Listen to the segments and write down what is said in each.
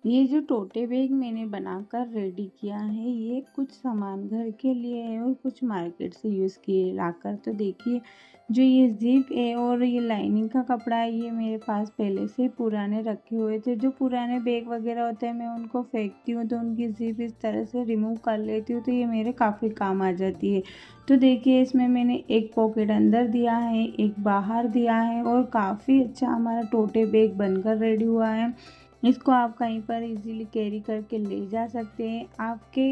ये जो टोटे बैग मैंने बनाकर रेडी किया है, ये कुछ सामान घर के लिए है और कुछ मार्केट से यूज़ किए लाकर। तो देखिए, जो ये ज़िप है और ये लाइनिंग का कपड़ा है, ये मेरे पास पहले से पुराने रखे हुए थे। जो पुराने बैग वगैरह होते हैं, मैं उनको फेंकती हूँ तो उनकी ज़िप इस तरह से रिमूव कर लेती हूँ, तो ये मेरे काफ़ी काम आ जाती है। तो देखिए, इसमें मैंने एक पॉकेट अंदर दिया है, एक बाहर दिया है और काफ़ी अच्छा हमारा टोटे बैग बनकर रेडी हुआ है। इसको आप कहीं पर इजीली कैरी करके ले जा सकते हैं। आपके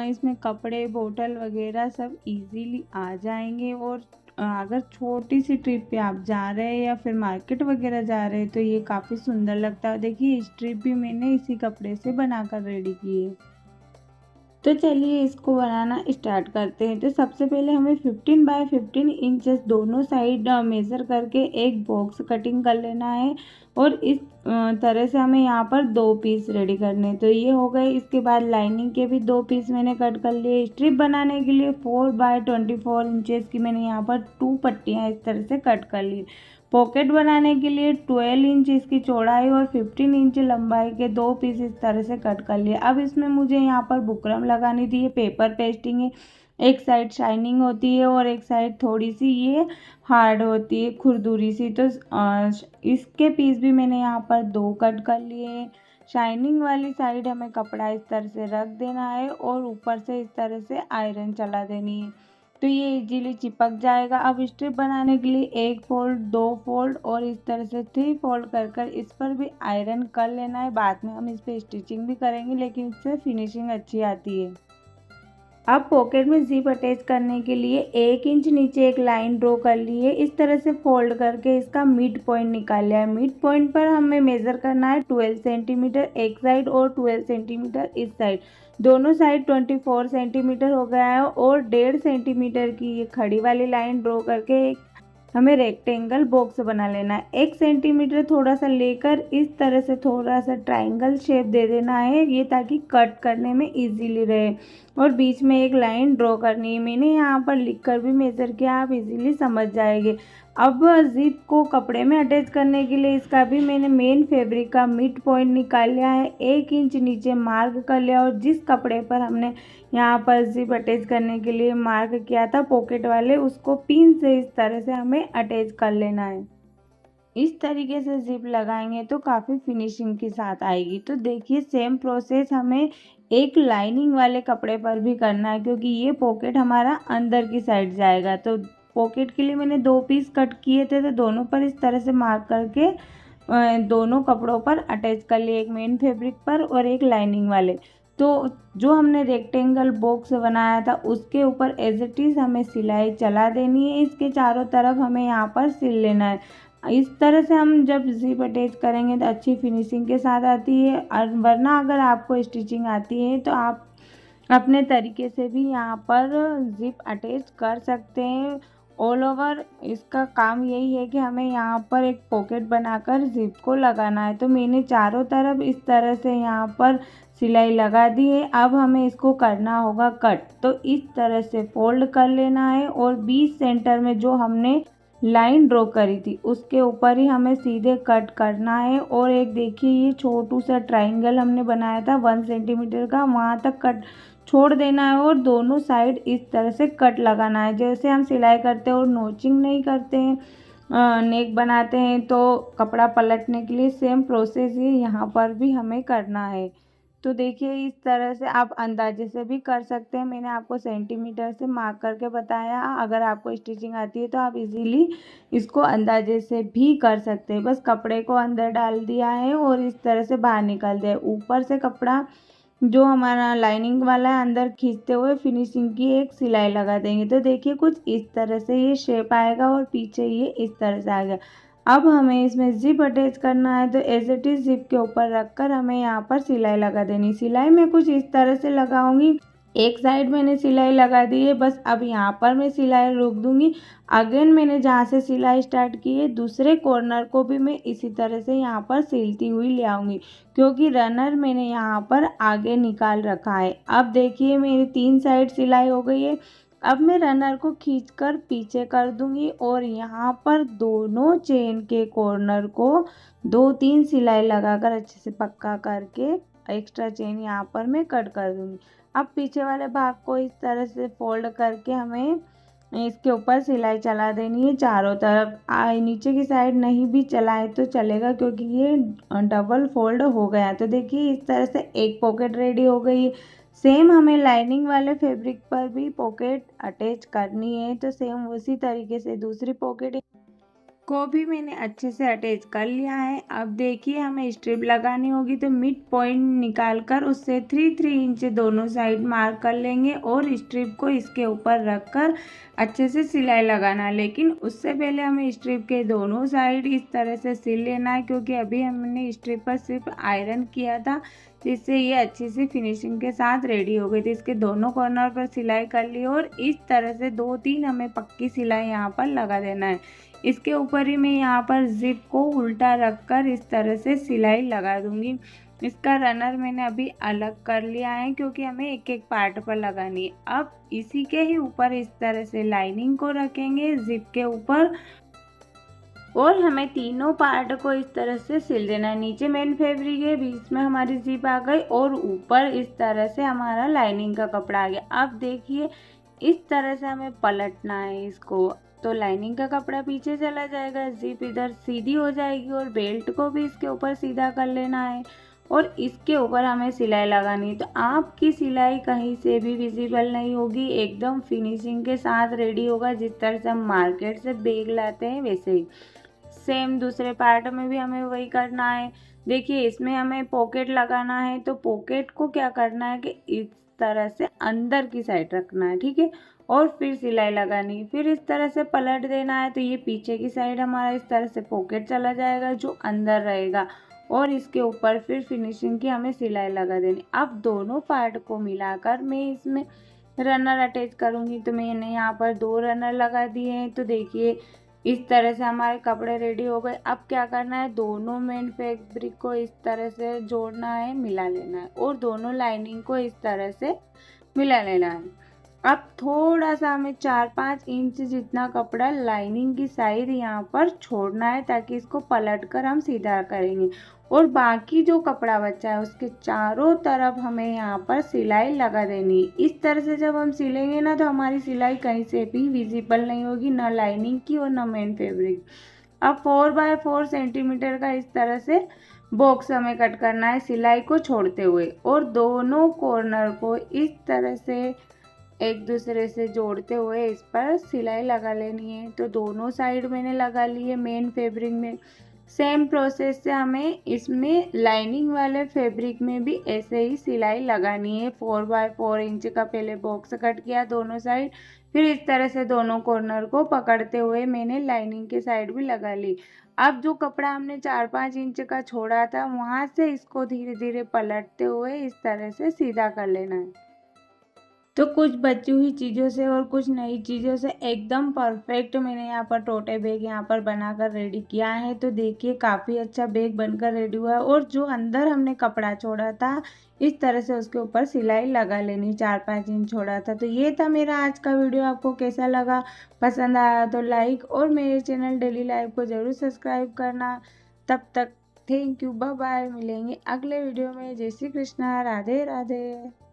इसमें कपड़े, बोतल वगैरह सब इजीली आ जाएंगे। और अगर छोटी सी ट्रिप पे आप जा रहे हैं या फिर मार्केट वगैरह जा रहे हैं, तो ये काफ़ी सुंदर लगता है। देखिए, इस ट्रिप भी मैंने इसी कपड़े से बनाकर रेडी की है। तो चलिए इसको बनाना स्टार्ट करते हैं। तो सबसे पहले हमें 15 बाय 15 इंचेस दोनों साइड मेज़र करके एक बॉक्स कटिंग कर लेना है। और इस तरह से हमें यहाँ पर 2 पीस रेडी करने हैं। तो ये हो गए। इसके बाद लाइनिंग के भी 2 पीस मैंने कट कर लिए। स्ट्रिप बनाने के लिए 4 बाय 24 इंचेस की मैंने यहाँ पर 2 पट्टियाँ इस तरह से कट कर ली। पॉकेट बनाने के लिए 12 इंच इसकी चौड़ाई और 15 इंच लंबाई के 2 पीस इस तरह से कट कर लिए। अब इसमें मुझे यहाँ पर बुकरम लगानी थी। ये पेपर पेस्टिंग है। एक साइड शाइनिंग होती है और एक साइड थोड़ी सी ये हार्ड होती है, खुरदुरी सी। तो इसके पीस भी मैंने यहाँ पर 2 कट कर लिए। शाइनिंग वाली साइड हमें कपड़ा इस तरह से रख देना है और ऊपर से इस तरह से आयरन चला देनी है, तो ये इजीली चिपक जाएगा। अब स्ट्रिप बनाने के लिए 1 फोल्ड, 2 फोल्ड और इस तरह से 3 फोल्ड कर कर इस पर भी आयरन कर लेना है। बाद में हम इस पर स्टिचिंग भी करेंगे, लेकिन इससे फिनिशिंग अच्छी आती है। अब पॉकेट में जिप अटैच करने के लिए 1 इंच नीचे एक लाइन ड्रॉ कर ली है। इस तरह से फोल्ड करके इसका मिड पॉइंट निकाल लिया है। मिड पॉइंट पर हमें मेज़र करना है 12 सेंटीमीटर एक साइड और 12 सेंटीमीटर इस साइड। दोनों साइड 24 सेंटीमीटर हो गया है। और 1.5 सेंटीमीटर की ये खड़ी वाली लाइन ड्रॉ करके हमें रेक्टेंगल बॉक्स बना लेना है। 1 सेंटीमीटर थोड़ा सा लेकर इस तरह से थोड़ा सा ट्राइंगल शेप दे देना है, ये ताकि कट करने में इजीली रहे। और बीच में एक लाइन ड्रॉ करनी है। मैंने यहाँ पर लिखकर भी मेज़र किया, आप इजीली समझ जाएंगे। अब जिप को कपड़े में अटैच करने के लिए इसका भी मैंने मेन फैब्रिक का मिड पॉइंट निकाल लिया है। 1 इंच नीचे मार्क कर लिया और जिस कपड़े पर हमने यहाँ पर जिप अटैच करने के लिए मार्क किया था पॉकेट वाले, उसको पिन से इस तरह से हमें अटैच कर लेना है। इस तरीके से जिप लगाएंगे तो काफ़ी फिनिशिंग के साथ आएगी। तो देखिए, सेम प्रोसेस हमें एक लाइनिंग वाले कपड़े पर भी करना है, क्योंकि ये पॉकेट हमारा अंदर की साइड जाएगा। तो पॉकेट के लिए मैंने 2 पीस कट किए थे, तो दोनों पर इस तरह से मार्क करके दोनों कपड़ों पर अटैच कर लिए, एक मेन फैब्रिक पर और एक लाइनिंग वाले। तो जो हमने रेक्टेंगल बॉक्स बनाया था उसके ऊपर एज इट इज़ हमें सिलाई चला देनी है। इसके चारों तरफ हमें यहाँ पर सिल लेना है। इस तरह से हम जब जिप अटैच करेंगे तो अच्छी फिनिशिंग के साथ आती है। और वरना अगर आपको स्टिचिंग आती है तो आप अपने तरीके से भी यहाँ पर जिप अटैच कर सकते हैं। ऑल ओवर इसका काम यही है कि हमें यहाँ पर एक पॉकेट बनाकर जिप को लगाना है। तो मैंने चारों तरफ इस तरह से यहाँ पर सिलाई लगा दी है। अब हमें इसको करना होगा कट। तो इस तरह से फोल्ड कर लेना है और बीच सेंटर में जो हमने लाइन ड्रॉ करी थी उसके ऊपर ही हमें सीधे कट करना है। और एक देखिए, ये छोटू सा ट्राइंगल हमने बनाया था 1 सेंटीमीटर का, वहाँ तक कट छोड़ देना है और दोनों साइड इस तरह से कट लगाना है। जैसे हम सिलाई करते हैं और नोचिंग नहीं करते हैं, नेक बनाते हैं तो कपड़ा पलटने के लिए सेम प्रोसेस ही यहाँ पर भी हमें करना है। तो देखिए, इस तरह से आप अंदाजे से भी कर सकते हैं। मैंने आपको सेंटीमीटर से मार्क करके बताया। अगर आपको स्टिचिंग आती है तो आप इजीली इसको अंदाजे से भी कर सकते हैं। बस कपड़े को अंदर डाल दिया है और इस तरह से बाहर निकाल दिया है। ऊपर से कपड़ा जो हमारा लाइनिंग वाला है अंदर खींचते हुए फिनिशिंग की एक सिलाई लगा देंगे। तो देखिए, कुछ इस तरह से ये शेप आएगा और पीछे ये इस तरह से आएगा। अब हमें इसमें जिप अटैच करना है, तो एज इट इज़ जिप के ऊपर रखकर हमें यहाँ पर सिलाई लगा देनी। सिलाई मैं कुछ इस तरह से लगाऊंगी। एक साइड मैंने सिलाई लगा दी है, बस अब यहाँ पर मैं सिलाई रोक दूंगी। अगेन मैंने जहाँ से सिलाई स्टार्ट की है दूसरे कॉर्नर को भी मैं इसी तरह से यहाँ पर सिलती हुई ले आऊँगी, क्योंकि रनर मैंने यहाँ पर आगे निकाल रखा है। अब देखिए, मेरी 3 साइड सिलाई हो गई है। अब मैं रनर को खींचकर पीछे कर दूंगी और यहाँ पर दोनों चेन के कॉर्नर को 2-3 सिलाई लगाकर अच्छे से पक्का करके एक्स्ट्रा चेन यहाँ पर मैं कट कर दूंगी। अब पीछे वाले भाग को इस तरह से फोल्ड करके हमें इसके ऊपर सिलाई चला देनी है चारों तरफ। नीचे की साइड नहीं भी चलाए तो चलेगा क्योंकि ये डबल फोल्ड हो गया। तो देखिए इस तरह से एक पॉकेट रेडी हो गई है। सेम हमें लाइनिंग वाले फैब्रिक पर भी पॉकेट अटैच करनी है, तो सेम उसी तरीके से दूसरी पॉकेट को भी मैंने अच्छे से अटैच कर लिया है। अब देखिए हमें स्ट्रिप लगानी होगी, तो मिड पॉइंट निकाल कर उससे 3-3 इंच दोनों साइड मार्क कर लेंगे और स्ट्रिप को इसके ऊपर रखकर अच्छे से सिलाई लगाना है। लेकिन उससे पहले हमें स्ट्रिप के दोनों साइड इस तरह से सिल लेना है, क्योंकि अभी हमने स्ट्रिप पर सिर्फ आयरन किया था, जिससे ये अच्छी सी फिनिशिंग के साथ रेडी हो गई थी। इसके दोनों कॉर्नर पर सिलाई कर ली और इस तरह से 2-3 हमें पक्की सिलाई यहाँ पर लगा देना है। इसके ऊपर ही मैं यहाँ पर जिप को उल्टा रखकर इस तरह से सिलाई लगा दूंगी। इसका रनर मैंने अभी अलग कर लिया है क्योंकि हमें एक एक पार्ट पर लगानी है। अब इसी के ही ऊपर इस तरह से लाइनिंग को रखेंगे जिप के ऊपर और हमें तीनों पार्ट को इस तरह से सिल देना है। नीचे मेन फैब्रिक है, बीच में हमारी जिप आ गई और ऊपर इस तरह से हमारा लाइनिंग का कपड़ा आ गया। अब देखिए इस तरह से हमें पलटना है इसको, तो लाइनिंग का कपड़ा पीछे चला जाएगा, जिप इधर सीधी हो जाएगी और बेल्ट को भी इसके ऊपर सीधा कर लेना है और इसके ऊपर हमें सिलाई लगानी है। तो आपकी सिलाई कहीं से भी विजिबल नहीं होगी, एकदम फिनिशिंग के साथ रेडी होगा। जिस तरह से हम मार्केट से बैग लाते हैं वैसे ही सेम दूसरे पार्ट में भी हमें वही करना है। देखिए इसमें हमें पॉकेट लगाना है, तो पॉकेट को क्या करना है कि इस तरह से अंदर की साइड रखना है, ठीक है, और फिर सिलाई लगानी है। फिर इस तरह से पलट देना है, तो ये पीछे की साइड हमारा इस तरह से पॉकेट चला जाएगा जो अंदर रहेगा और इसके ऊपर फिर फिनिशिंग की हमें सिलाई लगा देनी। अब दोनों पार्ट को मिलाकर मैं इसमें रनर अटैच करूँगी। तो मैंने यहाँ पर 2 रनर लगा दिए हैं। तो देखिए इस तरह से हमारे कपड़े रेडी हो गए। अब क्या करना है, दोनों मेन फैब्रिक को इस तरह से जोड़ना है, मिला लेना है और दोनों लाइनिंग को इस तरह से मिला लेना है। अब थोड़ा सा हमें 4-5 इंच जितना कपड़ा लाइनिंग की साइड यहाँ पर छोड़ना है, ताकि इसको पलट कर हम सीधा करेंगे और बाकी जो कपड़ा बचा है उसके चारों तरफ हमें यहाँ पर सिलाई लगा देनी है। इस तरह से जब हम सिलेंगे ना, तो हमारी सिलाई कहीं से भी विजिबल नहीं होगी, ना लाइनिंग की और ना मेन फैब्रिक। अब 4x4 सेंटीमीटर का इस तरह से बॉक्स हमें कट करना है सिलाई को छोड़ते हुए और दोनों कॉर्नर को इस तरह से एक दूसरे से जोड़ते हुए इस पर सिलाई लगा लेनी है। तो दोनों साइड मैंने लगा ली है मेन फैब्रिक में। सेम प्रोसेस से हमें इसमें लाइनिंग वाले फैब्रिक में भी ऐसे ही सिलाई लगानी है। 4x4 इंच का पहले बॉक्स कट किया दोनों साइड, फिर इस तरह से दोनों कॉर्नर को पकड़ते हुए मैंने लाइनिंग के साइड भी लगा ली। अब जो कपड़ा हमने 4-5 इंच का छोड़ा था, वहाँ से इसको धीरे धीरे पलटते हुए इस तरह से सीधा कर लेना है। तो कुछ बची हुई चीज़ों से और कुछ नई चीज़ों से एकदम परफेक्ट मैंने यहाँ पर टोटे बैग यहाँ पर बनाकर रेडी किया है। तो देखिए काफ़ी अच्छा बैग बनकर रेडी हुआ है और जो अंदर हमने कपड़ा छोड़ा था इस तरह से उसके ऊपर सिलाई लगा लेनी, 4-5 इंच छोड़ा था। तो ये था मेरा आज का वीडियो। आपको कैसा लगा, पसंद आया तो लाइक और मेरे चैनल डेली लाइफ को ज़रूर सब्सक्राइब करना। तब तक थैंक यू, बाय बाय, मिलेंगे अगले वीडियो में। जय श्री कृष्णा, राधे राधे।